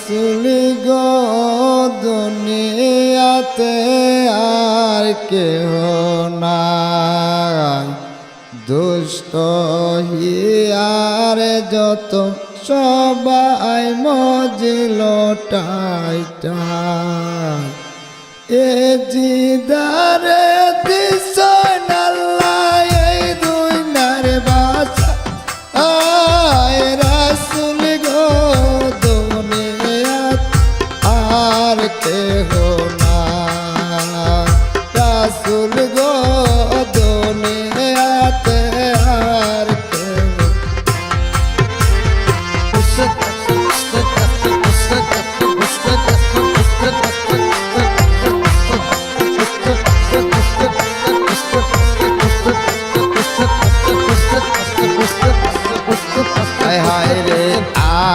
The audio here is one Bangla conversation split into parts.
রাসূল গো দুনিয়াতে আর কেহ নাই, দুষ্ট হিয়ার যত সবাই মজিল টাই টাই। এ জিদারে দিছেন আল্লাহ এই দুনিয়ার বাদশা, আয় রাসূল গো দুনিয়াত আর কেহ নাই, রাসূল গো দুনিয়াতে আর কেহ। হায় হায় রে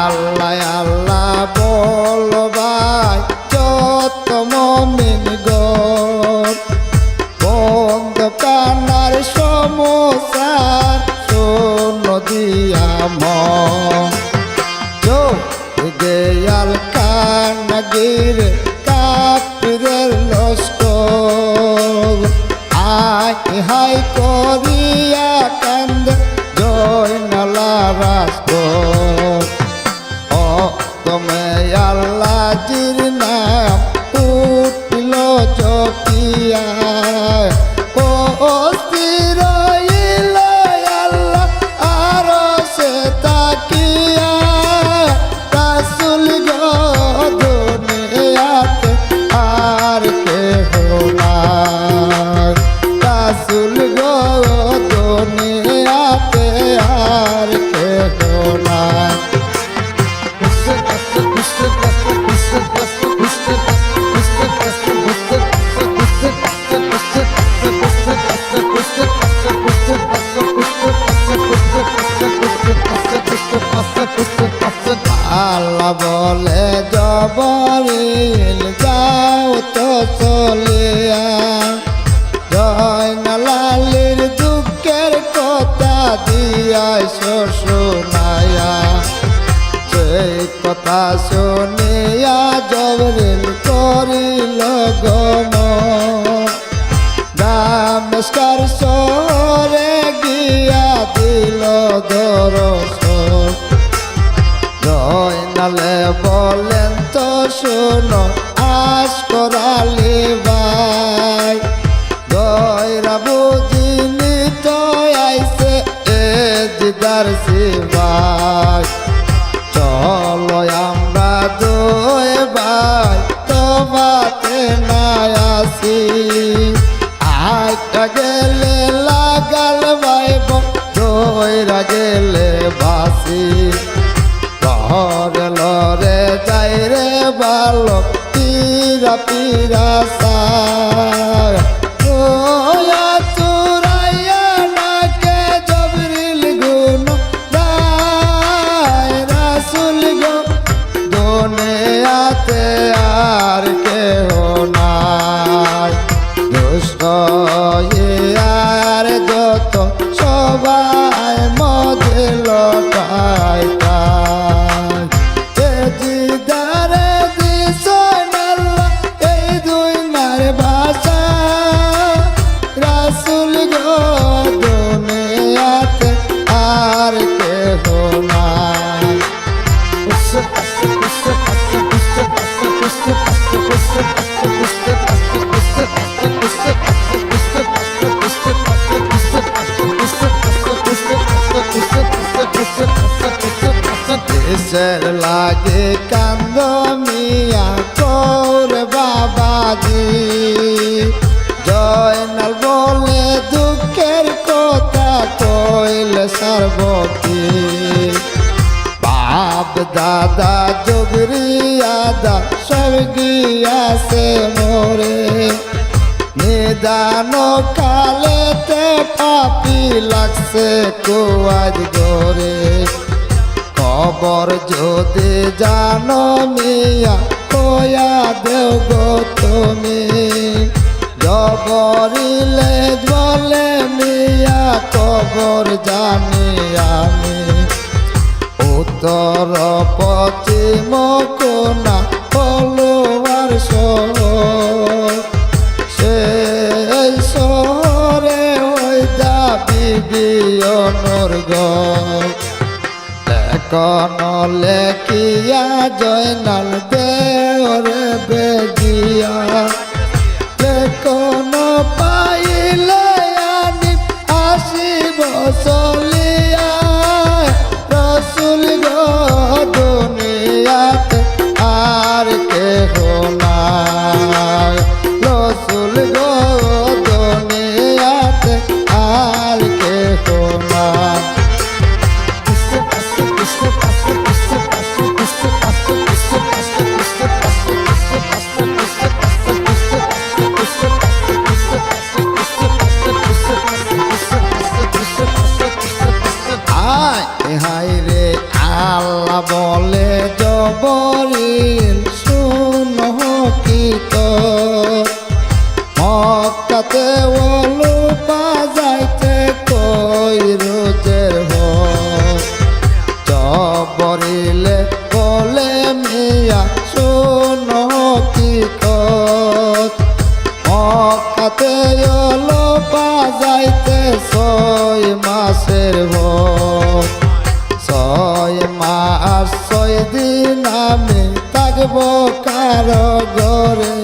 আল্লাহ আল্লাহ বল ভাই যত মুমিন গো, বন্ধ কান্নার সমস্যার শোন দিয়া মন, গেয়াল কান্নাগিরে কাফিরের লস্কর, আয় হায় করিয়া কান্দে জয়নালা রাষ্ট্র। ও তুমি আল্লাহ জির নাম উঠিল চকিয়া, ও অস্থির হইল আল্লাহ আরো সে তাকিয়া, রাসূল গো দুনিয়াতে আর কেহ নাই, রাসূল গো দুনিয়াতে আর কেহ নাই। আল্লাহ বলে জবরিল যাও তো চলিয়া, জয়নালালির দুঃখের কথা দিয়াই শোনায়া, সেই কথা শুনিয়া জবরিল করিল গমন, দামেস্কের শহরে গিয়া দিল দর্শন। জয়নালে বলেন তো শোনো আশকর আলী ভাই, গয়রা বুঝিনি তো আইছে এ দিদার সিভাই, চলো আমরা দুই ভাই তোমাতে নাই আসি, আইটা গেলে লাগাল ভাইব দইরা গেলে বাসি, লরে লরে যাই রে বালক পীরা পীরা সার, ও চুরাইয়া নাকে জবরিল গুণ গায়, রাসূল গো দুনিয়াতে আর কেহ নাই, দুষ্ট হিয়ার যত সবাই মজিল টাই টাই। এ জিদারে দিছেন আল্লাহ এই দুনিয়ার বাদশা, রাসূল গো দুনিয়াতে আর কেহ নাই। দেশের লাগে কান্দ মিয়া তোরে বাবাজি, জয়নাল বলে দুঃখের কথা কইলে সর্বতি, বাপ দাদা জগরিয়াদা সব গিয়াছে মোরে, নিদান কালেতে পাপি লাগছে কুয়াজ গোরে, খবর যদি জানো মিয়া কয়া দেও গো তুমি, জবরিলে বলে মিয়া খবর জানি আমি, উত্তর পশ্চিম কোনা তলোয়ার শহর সেই শহরে ওই দাবি বিয়নর ঘর এখন লেখিয়া জয়নাল দেওরে বেজিয়া লেখন পাইলে আনি আসিব চলিয়া রসুল গো দুনিয়াতে আর কেহ নাই রসুল গো দুনিয়াতে আর কেহ নাই হায় রে আল্লাহ বলে জবরিল শুনো কি তো মক্কাতে ওলু বাজাইতে কই রোজের জবরিলে বলে মিয়া শুনো কি কত মক্কাতে ওলু বাজাইতে 6 মাসের ভোর 6 মাস 6 দিন আমি থাকবো কারো ঘরে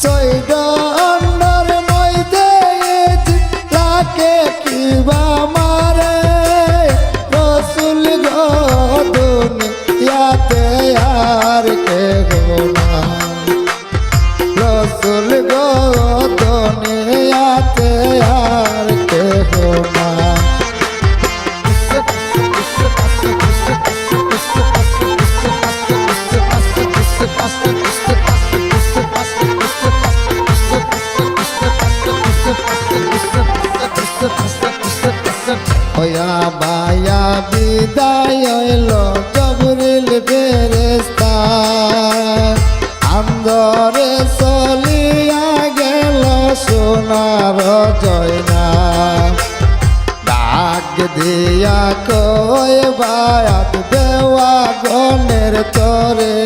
6 দণ্ডর মধ্যে তাকে কিবা মারে রসুল গো দুনিয়াতে আর কেহ নাই রসুল গো দুনিয়াতে আর কেহ নাই হইয়া বায়া বিদায় হইল জবরিল ফেরেশতা আন্দরে চলিয়া গেল সোনার জয়না ডাক দিয়া কয় বায়াত দেওয়া গনের তরে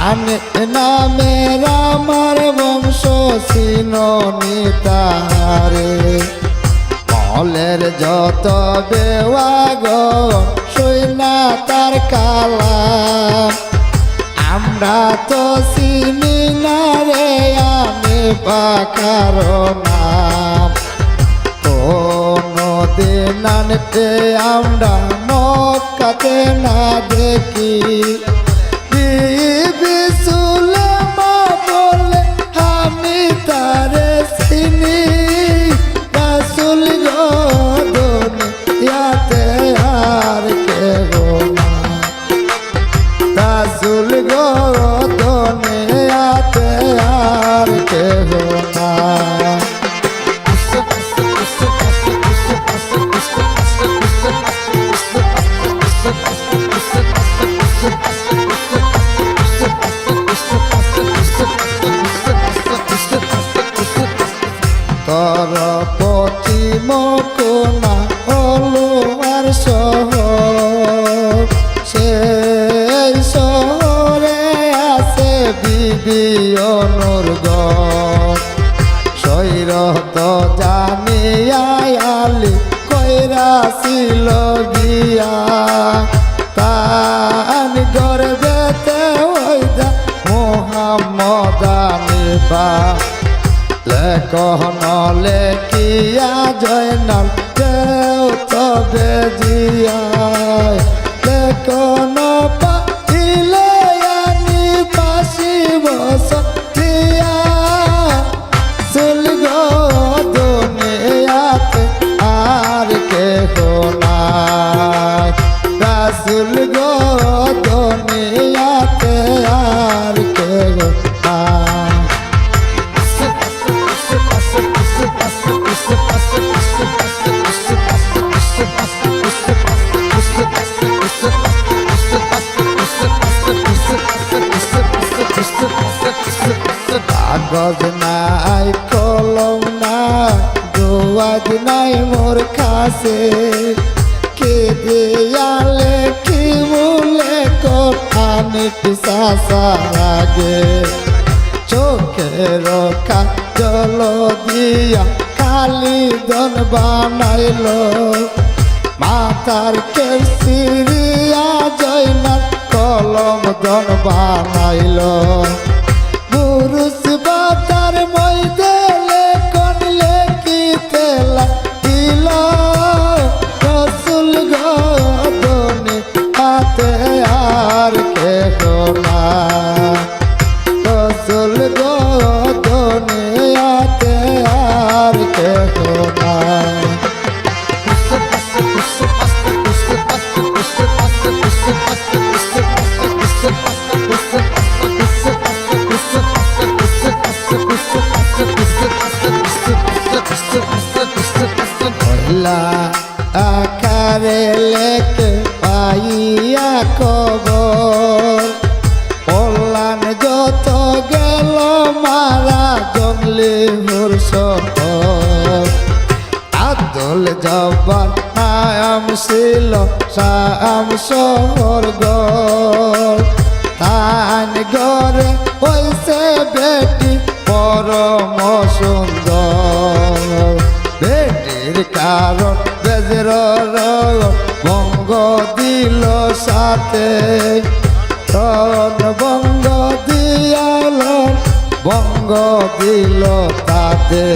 আনে নামের আমার বংশ সিননি তাহারে মলের যত বেওয়াগ সৈনা তার কালাম আমরা তো চিনি না রে আমি পাকার নাম কোনো দিন আনতে আমরা মক্কাতে না দেখি বিবি সুলেমা বলে আমি তারে চিনি রাসূল গো দুনিয়াতে আর কেহ নাই রাসূল গো দুনিয়াতে আর কেহ নাই তর পশ্চিম কোনা হলো আর শহর সেই শহরে আছে বিবি অনুর ঘর সৈরত জানিয়া আলী কইরা ছিল বিয়া তান গর্বেতে ওইদা মোহাম্মদ আনিবা লেখন লেখিয়া জয়নাল দেও তবে জিয়ায় লেখন পাইলে আনি পাশি বসিয়া চল গো দুনিয়াতে আর কেহ নাই রাসূল গো দুনিয়াতে আর কেহ নাই কাগজ নাই কলম নাই দোয়াজ নাই মোর কাছে কে দেয়ালে কি বলে কোথানিক সাসারাগে চোখের কাজল দিয়া খালি দন বানাইল মাথার কেসিরিয়া জয়নার কলম দন বানাইল পুরুষ বাতার ময়দেলে কনলে কি তেলা দিল রসুল গদনে হাতে আর কেহ না রসুল গদনে হাতে আর কেহ না আকারে লেকে পাইয়া খবর পল্লান যত গেল মারা জঙ্গলি হুরস আদল জবান নাম ছিল শাম শহর গর তান গরে হইছে বেটি পরম সুন্দর বেটির কারণ বেজর বঙ্গ দিল সাথে বঙ্গ দিয়াল বঙ্গ দিল তাতে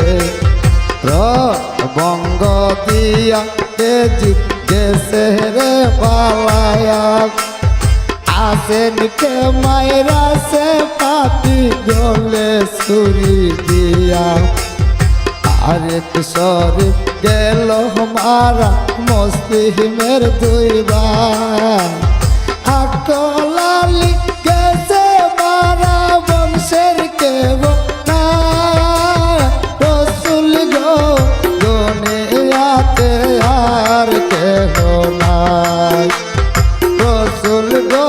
বঙ্গ দিয়া জিত গেছে রে পালায়া আসেন কে মায়েরা সে পাপি গলে সুরি দিয়া আরেক শরীফ গেল হমারা মুসলিমের দুই ভাই আকলালি গেছে মারা বংশের কেব না রসুল গো দুনিয়াতে আর কেহ নাই রসুল গো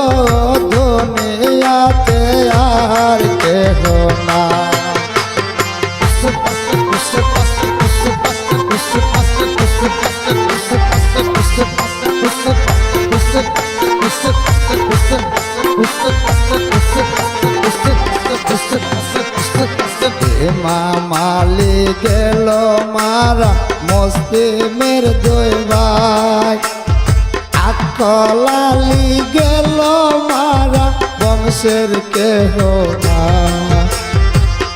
দুনিয়াতে আর কেহ নাই মামালি গেল মারা মুসলিমের দুই ভাই আকলালি গেল মারা বংশের কেহ না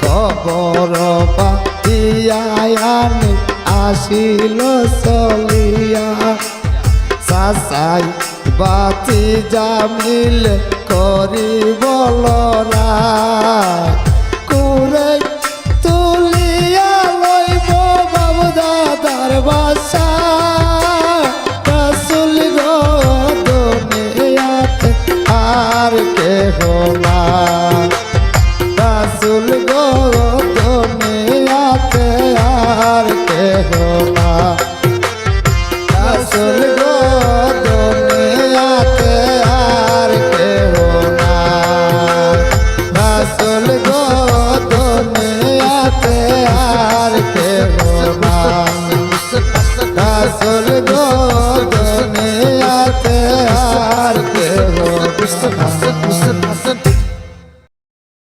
কবর পাতিয়ানি আসিল চলিয়া সাসাই বাতি জামিল করি বলরা কুরে তুলিয়া লইব বাবু দাদার বাসা রসুল গো দুনিয়াতে আর কেহ না রসুল গো দুনিয়াতে আর কেহ না রসুল গো দুনিয়াতে আর কেহ না রসুল গো দুনিয়াতে আর কেহ না রসুল গো দুনিয়াতে আর কেহ না